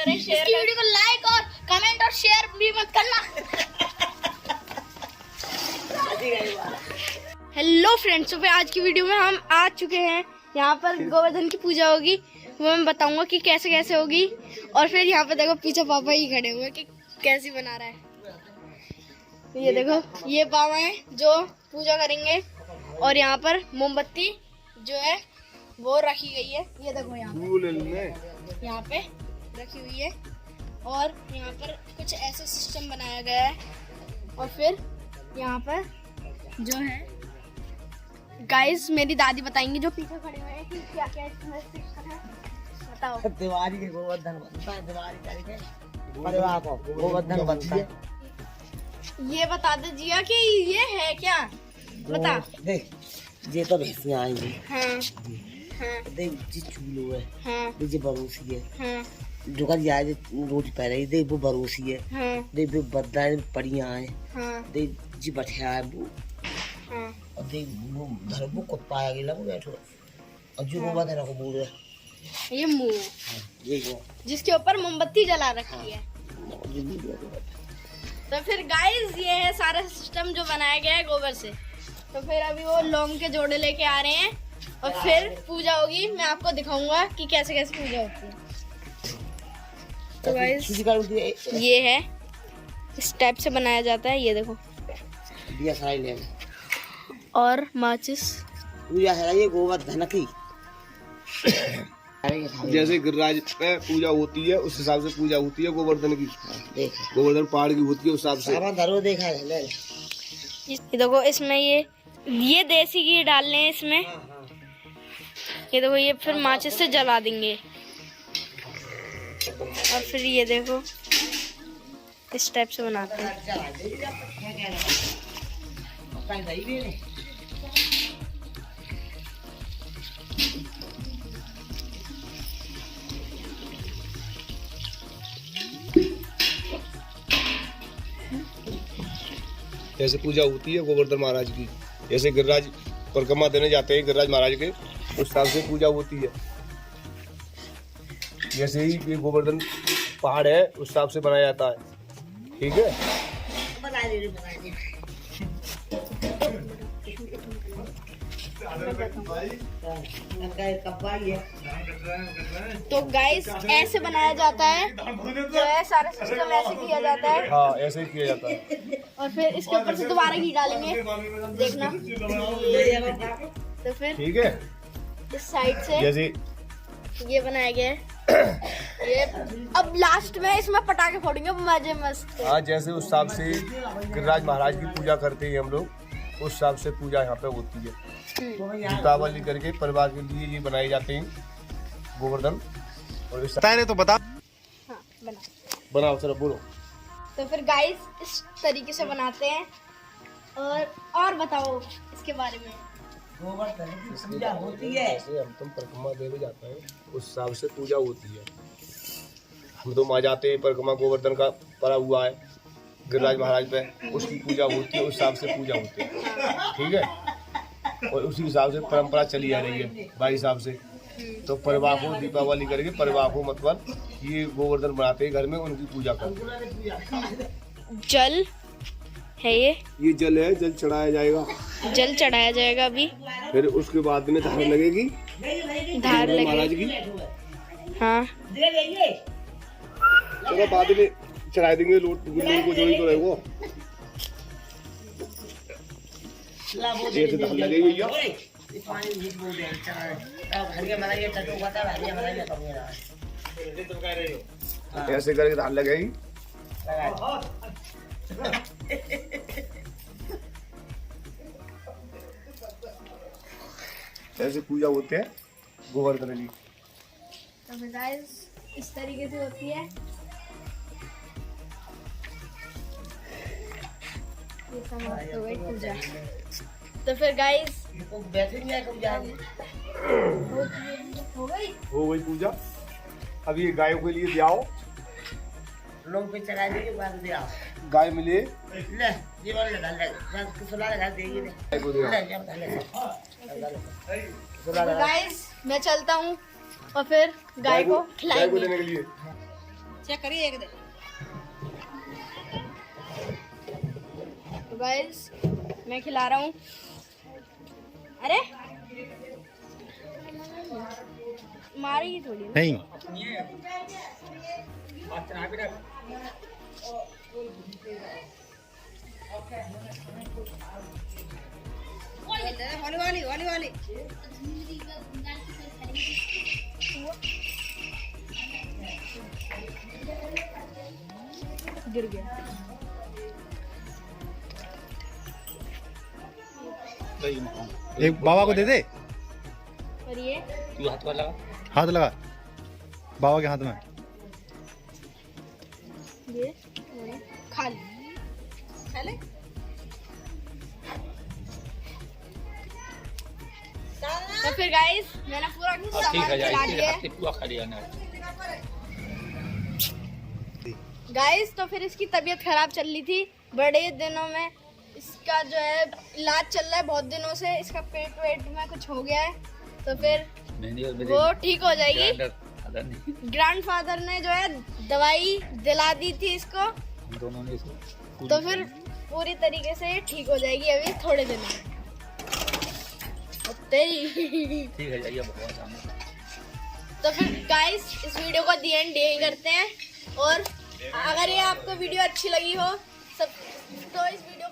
करें, शेयर करें। वीडियो को लाइक और कमेंट और शेयर भी मत करना। हेलो फ्रेंड्स, तो आज की वीडियो में हम आ चुके हैं। यहाँ पर गोवर्धन की पूजा होगी, वो मैं बताऊंगा कि कैसे कैसे होगी। और फिर यहाँ पे देखो पीछे पापा ही खड़े हुए कि कैसी बना रहा है। ये देखो, ये पापा है जो पूजा करेंगे। और यहाँ पर मोमबत्ती जो है वो रखी गई है। ये देखो यहाँ पे रखी हुई है। और यहाँ पर कुछ ऐसा सिस्टम बनाया गया है। और फिर यहाँ पर जो है गाइस, मेरी दादी बताएंगी जो पीछे खड़े हुए हैं कि क्या क्या इसमें सिस्टम है। बताओ। दिवाली के गोवर्धन बनता है, दिवाली करके परिवार को गोवर्धन बनती है। ये बता दीजिए कि ये है क्या, बता। देख, ये तो भैंसियाँ आएंगी। हाँ, हाँ, देख जी चूलो है। हाँ, देख ये बरोसी है। हाँ, जो कर जाए रोटी पै रही, देख वो बरोसी है। हाँ, देख वो बदला पड़ियाँ है। हाँ, देख जी बठिया है वो। हाँ, और देख वो घर वो कुत्ता आ गया वो बैठो। और जो गोवर्धन को बोल रहे ये मुँह ये वो जिसके ऊपर मोमबत्ती जला रखी है। तो फिर गाइस, ये है सारा सिस्टम जो बनाया गया है गोबर से। तो फिर अभी वो लौंग के जोड़े लेके आ रहे हैं और फिर पूजा होगी। मैं आपको दिखाऊंगा कि कैसे कैसे पूजा होती है। तो गाइस, ये है, इस टाइप से बनाया जाता है। ये देखो, दिया सारी ले और माचिस। पूजा है ये गोवर्धन की। जैसे गिरिराज पे पूजा होती है उस हिसाब से पूजा होती है गोवर्धन की। देख गोवर्धन पहाड़ की होती है उस हिसाब से। धरो देखा है ले। ये देखो, इसमें ये देसी घी डालने हैं इसमें। ये देखो, ये फिर माचिस से जला देंगे। और फिर ये देखो, इस टाइप से बनाते हैं। जैसे पूजा होती है गोवर्धन महाराज की, जैसे गिरिराज परिक्रमा देने जाते हैं गिरिराज महाराज के, उस हिसाब से पूजा होती है। जैसे ही ये गोवर्धन पहाड़ है उस हिसाब से बनाया जाता है। ठीक है। तो गाइस, ऐसे बनाया जाता है, जो है सारा सिस्टम ऐसे किया जाता है। हाँ, ऐसे ही किया जाता है। और फिर इसके ऊपर से दोबारा घी डालेंगे, देखना। तो फिर ठीक है। इस साइड से जैसे ये बनाया गया है। ये अब लास्ट में इसमें पटाखे फोड़ेंगे मजे मस्त। हाँ, जैसे उस हिसाब से गिरिराज महाराज की पूजा करते हैं हम लोग, उस हिसाब से पूजा यहाँ पे होती है। दीपावली करके परिवार के लिए ये बनाए जाते हैं गोवर्धन। और इस तो बता। हाँ, बनाओ सर, बोलो। तो फिर गाइस, इस तरीके से बनाते हैं। और बताओ इसके बारे में। पूजा होती है। जैसे हम तुम परिक्रमा देने जाते हैं उस हिसाब से पूजा होती है। हम तो आ जाते हैं, परिक्रमा गोवर्धन का पड़ा हुआ है गिरिराज महाराज पे, उसकी पूजा होती है, उस हिसाब से पूजा होती है। ठीक है। और उसी हिसाब से परंपरा चली आ रही है भाई हिसाब से। तो परिवार को दीपावली करके परिवार को मतलब ये गोवर्धन बनाते हैं घर में, उनकी पूजा करते हैं। जल है ये जल है, जल चढ़ाया जाएगा। जल चढ़ाया जाएगा अभी। फिर उसके बाद में धार लगेगी, धार महाराज लगेगी। की। हाँ, चलो बाद में चढ़ा देंगे। लोट को जोड़ी तो रहेगा। ये तो धार लगेगी भैया। ऐसे करके धार लगेगी। ऐसे पूजा होते हैं गोवर्धन की। तो फिर गाइस, इस तरीके से होती है। ये समाप्त हो गई पूजा। तो फिर गाइस, हो गई पूजा। अब ये गायों के लिए जाओ, लोग पे चढ़ा देंगे, बाद में आओ गाय मिले ले ये वाला डाल दे, सुला लगा देंगे ले गाय को दिया। गाइस, मैं चलता हूँ और फिर गाय को गाय को खिलाएंगे। देने के लिए चेक करिए एक दे। तो गाइस मैं खिला रहा हूँ। अरे मारेगी थोड़ी ना। नहीं वाली वाली वाली गिर गया। एक बाबा को दे दे। और ये तू हाथ वाला हाथ लगा बाबा के हाथ में। ये खा ले। खा ले। तो फिर गाइस मैंने पूरा सामान खिला दिया है। पूरा खा लिया ना। गाइस तो फिर इसकी तबीयत खराब चल रही थी बड़े दिनों में। इसका जो है इलाज चल रहा है बहुत दिनों से। इसका पेट वेट में कुछ हो गया है तो फिर वो ठीक हो जाएगी। ग्रैंडफादर ने जो है दवाई दिला दी थी इसको, दोनों ने इसको तो फिर पूरी तरीके से ये ठीक हो जाएगी अभी थोड़े दिनों में। तेरी ठीक है जाइए भगवान सामने। तो फिर गाइस इस वीडियो को दी एंड यही करते हैं। और अगर ये आपको वीडियो अच्छी लगी हो सब तो इस वीडियो